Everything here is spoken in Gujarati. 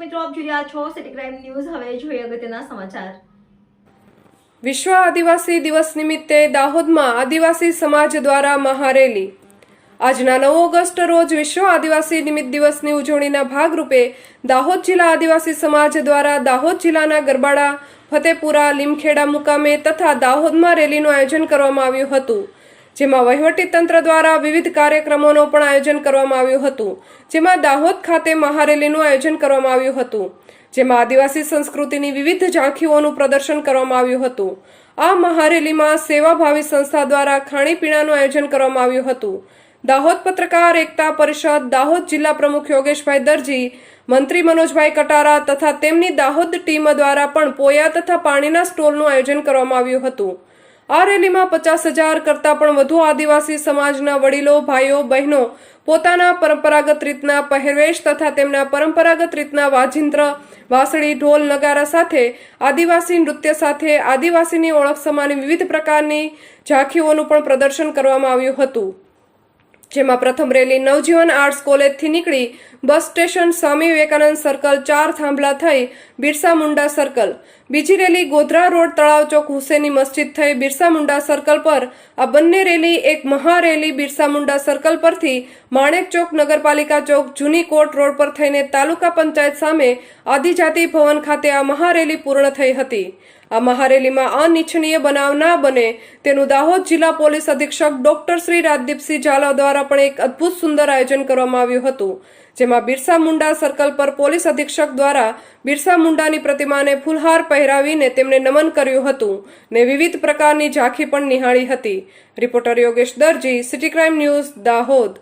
મિત્રો, આપ જોઈ રહ્યા છો સિટી ક્રાઇમ ન્યૂઝ। હવે જોઈએ અગત્યના સમાચાર। વિશ્વ આદિવાસી દિવસ નિમિત્તે દાહોદમાં આદિવાસી સમાજ દ્વારા મહારેલી। આજના 9 ઓગસ્ટ રોજ વિશ્વ આદિવાસી નિમિત્ત દિવસની ઉજવણીના ભાગરૂપે દાહોદ જિલ્લા આદિવાસી સમાજ દ્વારા દાહોદ જિલ્લાના ગરબાડા, ફતેપુરા, લીમખેડા મુકામે તથા દાહોદમાં રેલીનું આયોજન કરવામાં આવ્યું હતું, જેમાં વહીવટીતંત્ર દ્વારા વિવિધ કાર્યક્રમોનું પણ આયોજન કરવામાં આવ્યું હતું, જેમાં દાહોદ ખાતે મહારેલીનું આયોજન કરવામાં આવ્યું હતું, જેમાં આદિવાસી સંસ્કૃતિની વિવિધ ઝાંખીઓનું પ્રદર્શન કરવામાં આવ્યું હતું। આ મહારેલીમાં સેવાભાવી સંસ્થા દ્વારા ખાણીપીણાનું આયોજન કરવામાં આવ્યું હતું। દાહોદ પત્રકાર એકતા પરિષદ, દાહોદ જિલ્લા પ્રમુખ યોગેશભાઈ દરજી, મંત્રી મનોજભાઈ કટારા તથા તેમની દાહોદ ટીમ દ્વારા પણ પોયા તથા પાણીના સ્ટોલનું આયોજન કરવામાં આવ્યું હતું। આ રેલીમાં 50,000 કરતાં પણ વધુ આદિવાસી સમાજના વડીલો, ભાઈઓ, બહેનો પોતાના પરંપરાગત રીતના પહેરવેશ તથા તેમના પરંપરાગત રીતના વાજિંત્ર, વાંસળી, ઢોલ, નગારા સાથે આદિવાસી નૃત્ય સાથે આદિવાસીની ઓળખ સમાની વિવિધ પ્રકારની ઝાંખીઓનું પણ પ્રદર્શન કરવામાં આવ્યું હતું, જેમાં પ્રથમ રેલી નવજીવન આર્ટ્સ કોલેજથી નીકળી bus station Swami Vivekananda circle 4 થાંભલા થઈ બિરસા મુંડા સર્કલ, બીજી રેલી ગોધરા રોડ તળાવ ચોક હુસેની મસ્જિદ થઈ બિરસા મુંડા સર્કલ પર, આ બંને રેલી એક મહારેલી બિરસા મુંડા સર્કલ પરથી માણેક ચોક નગરપાલિકા ચોક જૂની કોટ રોડ પર થઈને તાલુકા પંચાયત સામે આદિજાતિ ભવન ખાતે આ મહારેલી પૂર્ણ થઈ હતી। આ મહારેલીમાં અનિચ્છનીય બનાવ ના બને તેનું દાહોદ જિલ્લા પોલીસ અધિક્ષક ડોક્ટર શ્રી રાજદીપસિંહ ઝાલા દ્વારા પણ એક અદ્ભુત સુંદર આયોજન કરવામાં આવ્યું હતું, જેમાં બિરસા મુંડા સર્કલ પર પોલીસ અધિક્ષક દ્વારા બિરસા મુંડાની પ્રતિમાને ફૂલહાર પહેરાવીને તેમને નમન કર્યું હતું ને વિવિધ પ્રકારની ઝાંખી પણ નિહાળી હતી। રિપોર્ટર યોગેશ દરજી, સિટી ક્રાઇમ ન્યૂઝ, દાહોદ।